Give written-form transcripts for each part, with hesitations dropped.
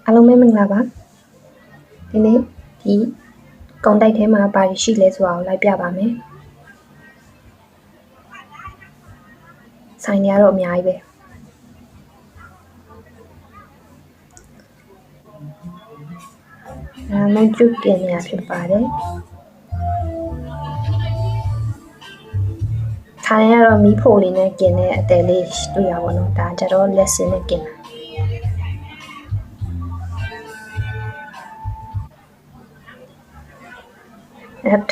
အားလုံးပဲမင်္ဂလာပါဒီနေ့ဒီကွန်တိုက်ထဲမှာဘာရှိလဲဆိုတာကိုလိုက်ပြပါမယ်ဆိုင်တွေကတော့အများကြီးပဲမုံကျုပ်ကင်နေရဖြစ်ပါတယ်ထိုင်ရတော့မီးဖိုလေးနဲ့ကင်တဲ့အတဲလေးတွေ့ရပါတော့ဒါကြတော့လက်စင်းနဲ့ကင်တာ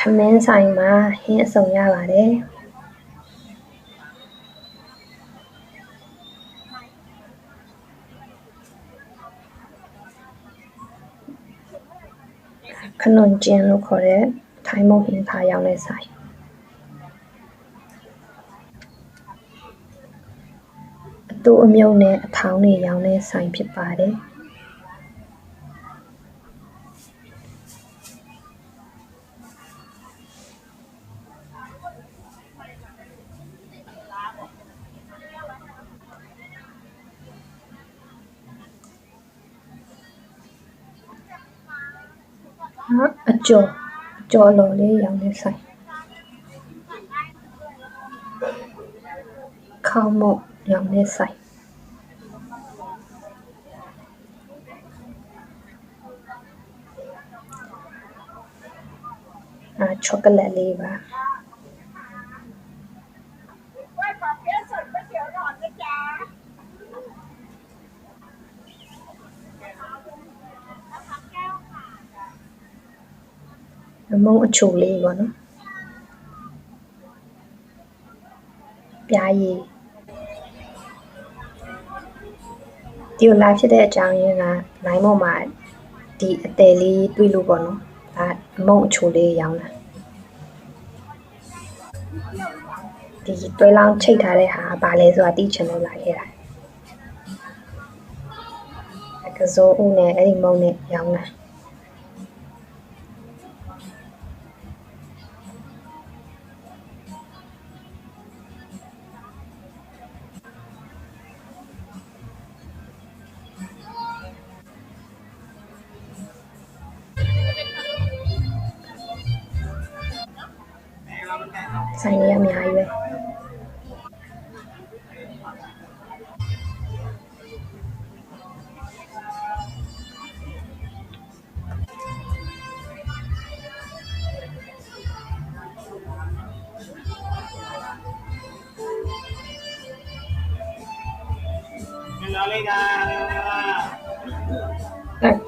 ထမင်းဆိုင်မှာဟင်းအစုံရပါတယ်ခနွန်ကျင်းလို့ခေါ်တဲ့ထိုင်းမုံဟင်းခါရောင်းတဲ့ဆိုင်အတူအမြုပ်နဲ့အထောင်းတွေရောင်းတဲ့ဆိုင်ဖြစ်ပါတယ်အကျော်လော်လေးရောင်းနေဆိုင်ခေါင်းမုတ်ရောင်းနေဆိုင်ချောကလက်လေးပါမုံအချိုလေးပေါ့နော်ပြားရည်ဒီလိုလာဖြစ်တဲ့အကြောင်းရင်းကလိုင်းပေါ်မှာဒီအတယ်လေးတွေ့လို့ပေါ့နော်ဒါမုံအချိုလေးရောင်းတာဒီတွဲလောင်းချိတ်ထားတဲ့ဟာဘာလဲဆိုတာသိချင်လို့လာခဲ့တာကစိုးဦးနဲ့အဲ့ဒီမုံနဲ့ရောင်းတာဆိုင်လေးအများကြီးပဲ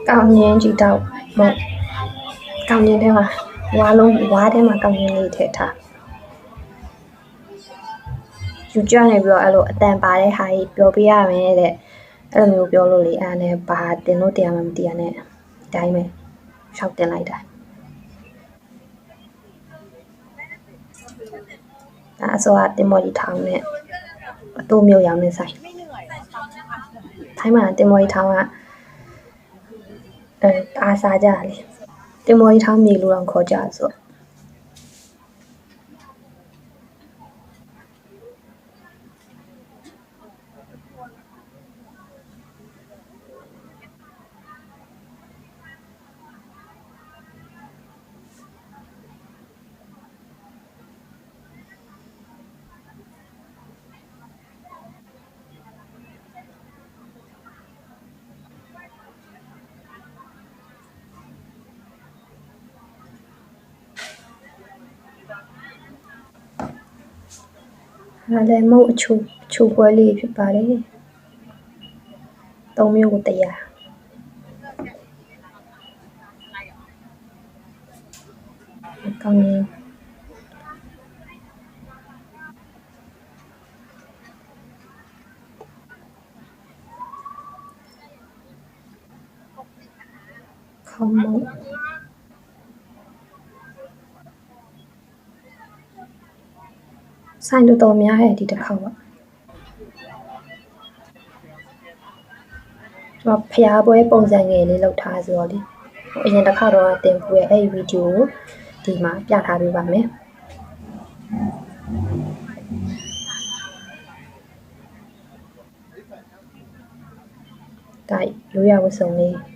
ကောင်းရင်ကြည့်တော့မဟုတ်ကောင်းရင်ထဲမှာဝါထဲမှာကောင်းရင်လေးထည့်ထားယူကြနေပြီးတော့အဲ့လိုအတန်ပါတဲ့ဟာကြီးပြောပြရမယ်တဲ့အဲ့လိုမျိုးပြောလို့လေအဲ့နဲ့ဘာတင်လို့တရားမှမသိရနဲ့ဒီတိုင်းပဲရှောက်တင်လိုက်တာဒါအစောကတင်မော်ကြီးထောင်းနဲ့အတူမျိုးရောင်းနေဆိုင်ထိုင်းမှာတင်မော်ကြီးထောင်းကအားစားကြလေတင်မော်ကြီးထောင်းမြေလို့တော့ခေါ်ကြဆိုဒါလည်းမုံအချိုပွဲလေးဖြစ်ပါတယ်3မျိုးကို100ကောင်းရင်ခေါင်းမုံဆိုင်တော်များရဲ့ဒီတစ်ခေါက်ပါကျွန်တော်ဖျားပွဲပုံစံငယ်လေးလောက်ထားဆိုတော့လေအရင်တစ်ခါတော့တင်ပူရဲ့အဲ့ဒီဗီဒီယိုကိုဒီမှာပြထားပေးပါမယ်ဒါရိုးရဝတ်စုံလေး